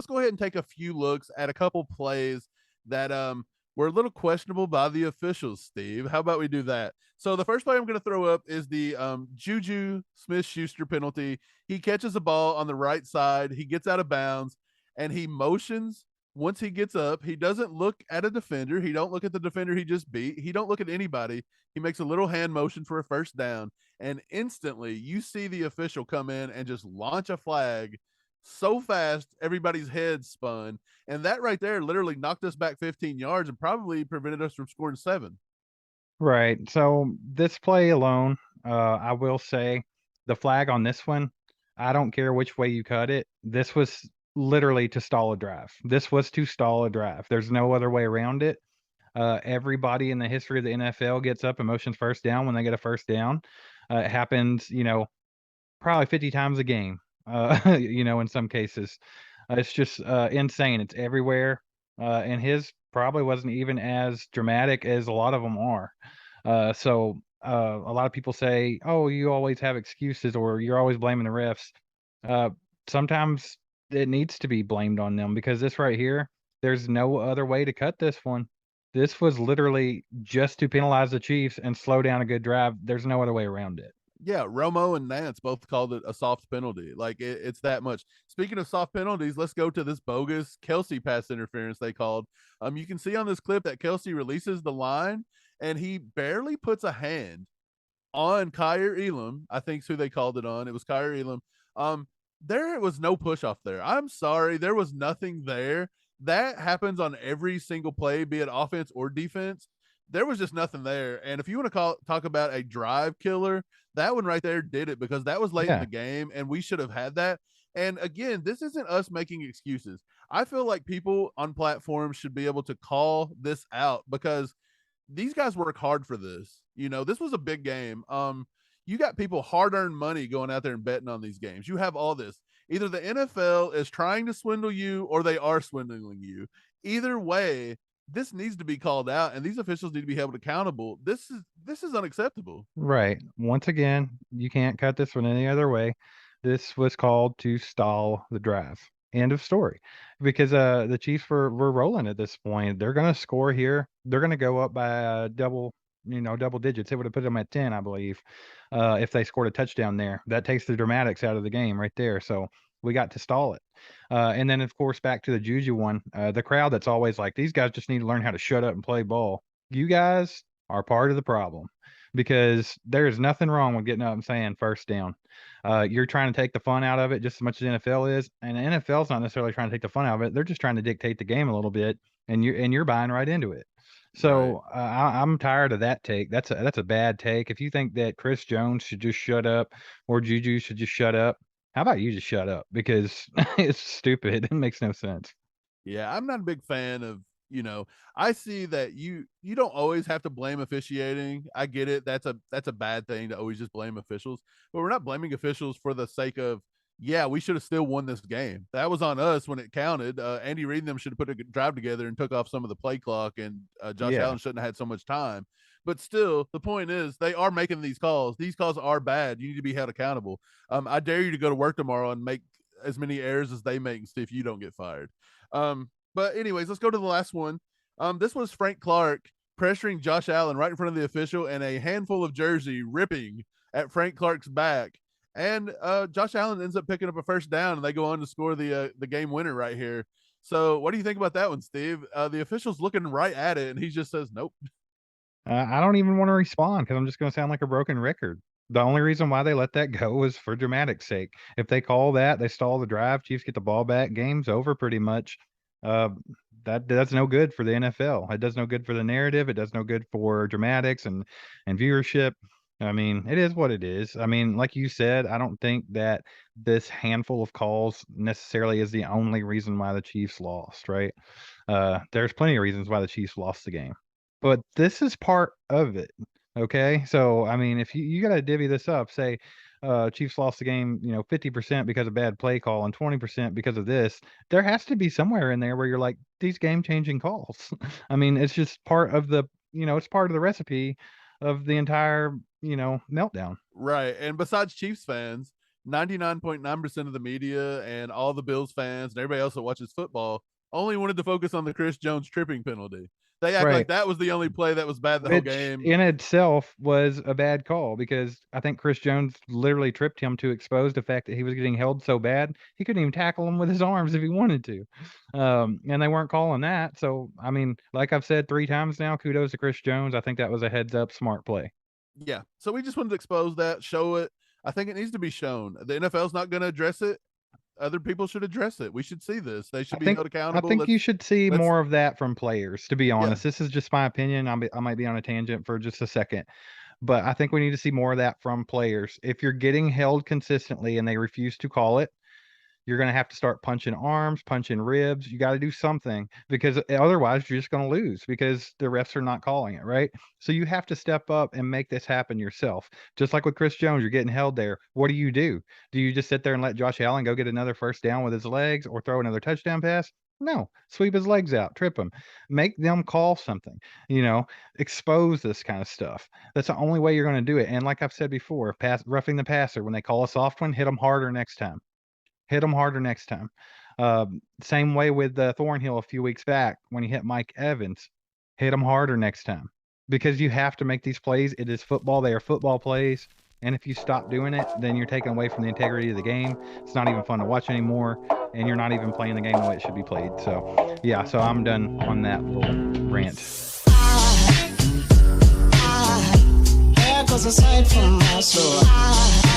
go ahead and take a few looks at a couple plays that were a little questionable by the officials, Steve. How about we do that? So the first play I'm going to throw up is the Juju Smith-Schuster penalty. He catches a ball on the right side. He gets out of bounds and he motions. Once he gets up, he doesn't look at a defender. He don't look at the defender he just beat. He don't look at anybody. He makes a little hand motion for a first down, and instantly you see the official come in and just launch a flag so fast everybody's head spun, and that right there literally knocked us back 15 yards and probably prevented us from scoring 7. Right. So this play alone, I will say the flag on this one, I don't care which way you cut it. This was literally to stall a drive. This was to stall a drive. There's no other way around it. Everybody in the history of the NFL gets up and motions first down when they get a first down. It happens, probably 50 times a game, in some cases. It's just insane. It's everywhere. And his probably wasn't even as dramatic as a lot of them are. A lot of people say, "Oh, you always have excuses or you're always blaming the refs." Uh, Sometimes it needs to be blamed on them because this right here, there's no other way to cut this one. This was literally just to penalize the Chiefs and slow down a good drive. There's no other way around it. Yeah, Romo and Nance both called it a soft penalty. Like it's that much. Speaking of soft penalties, let's go to this bogus Kelsey pass interference they called. You can see on this clip that Kelsey releases the line and he barely puts a hand on Kyer Elam. I think's who they called it on. It was Kyer Elam. There was no push off there. I'm sorry, there was nothing there. That happens on every single play, be it offense or defense. There was just nothing there. And if you want to talk about a drive killer, that one right there did it because that was late in Yeah. the game and we should have had that. And again, this isn't us making excuses. I feel like people on platforms should be able to call this out because these guys work hard for this. This was a big game. You got people hard-earned money going out there and betting on these games. You have all this. Either the NFL is trying to swindle you or they are swindling you. Either way, this needs to be called out and these officials need to be held accountable. This is unacceptable. Right. Once again, you can't cut this one any other way. This was called to stall the drive. End of story. Because the Chiefs were rolling at this point. They're gonna score here. They're gonna go up by double digits. It would have put them at 10, I believe, if they scored a touchdown there. That takes the dramatics out of the game right there. So we got to stall it. And then of course back to the Juju one. The crowd that's always like, these guys just need to learn how to shut up and play ball. You guys are part of the problem because there is nothing wrong with getting up and saying first down. You're trying to take the fun out of it just as much as NFL is, and the NFL's not necessarily trying to take the fun out of it. They're just trying to dictate the game a little bit, and you're buying right into it. Right. So I'm tired of that take. That's a bad take. If you think that Chris Jones should just shut up or Juju should just shut up, how about you just shut up because it's stupid. It makes no sense. Yeah, I'm not a big fan of, I see that you don't always have to blame officiating. I get it. That's a bad thing to always just blame officials. But we're not blaming officials for the sake of, yeah, we should have still won this game. That was on us when it counted. Andy Reid and them should have put a drive together and took off some of the play clock, and Josh Yeah. Allen shouldn't have had so much time. But still, the point is they are making these calls. These calls are bad. You need to be held accountable. I dare you to go to work tomorrow and make as many errors as they make and see if you don't get fired. But anyways, let's go to the last one. This was Frank Clark pressuring Josh Allen right in front of the official and a handful of jersey ripping at Frank Clark's back. And Josh Allen ends up picking up a first down and they go on to score the game winner right here. So what do you think about that one, Steve? The official's looking right at it and he just says, nope. I don't even want to respond because I'm just going to sound like a broken record. The only reason why they let that go was for dramatic sake. If they call that, they stall the drive, Chiefs get the ball back, game's over pretty much. Uh, that's no good for the NFL. It does no good for the narrative. It does no good for dramatics and viewership. I mean, it is what it is. I mean, like you said, I don't think that this handful of calls necessarily is the only reason why the Chiefs lost, right? There's plenty of reasons why the Chiefs lost the game. But this is part of it, okay? So, I mean, if you gotta divvy this up, say, Chiefs lost the game, 50% because of bad play call and 20% because of this, there has to be somewhere in there where you're like, "These game-changing calls." I mean, it's just part of it's part of the recipe of the entire, meltdown. Right. And besides Chiefs fans, 99.9% of the media and all the Bills fans and everybody else that watches football only wanted to focus on the Chris Jones tripping penalty. They act like Right. that was the only play that was bad the whole Which game. in itself was a bad call because I think Chris Jones literally tripped him to expose the fact that he was getting held so bad he couldn't even tackle him with his arms if he wanted to. And they weren't calling that. So, I mean, like I've said 3 times now, kudos to Chris Jones. I think that was a heads up smart play. Yeah. So we just wanted to expose that, show it. I think it needs to be shown. The NFL's not going to address it. Other people should address it. We should see this. They should be held I accountable. think you should see let's more of that from players, to be yeah. honest. This is just my opinion. I might be on a tangent for just a second, but I think we need to see more of that from players. If you're getting held consistently and they refuse to call it, you're going to have to start punching arms, punching ribs. You got to do something because otherwise you're just going to lose because the refs are not calling it, right? So you have to step up and make this happen yourself. Just like with Chris Jones, you're getting held there. What do? Do you just sit there and let Josh Allen go get another first down with his legs or throw another touchdown pass? No, sweep his legs out, trip him, make them call something, expose this kind of stuff. That's the only way you're going to do it. And like I've said before, roughing the passer, when they call a soft one, hit them harder next time. Hit them harder next time. Same way with Thornhill a few weeks back when he hit Mike Evans. Hit them harder next time because you have to make these plays. It is football. They are football plays. And if you stop doing it, then you're taking away from the integrity of the game. It's not even fun to watch anymore. And you're not even playing the game the way it should be played. So, yeah, so I'm done on that little rant. There goes a sight from my soul.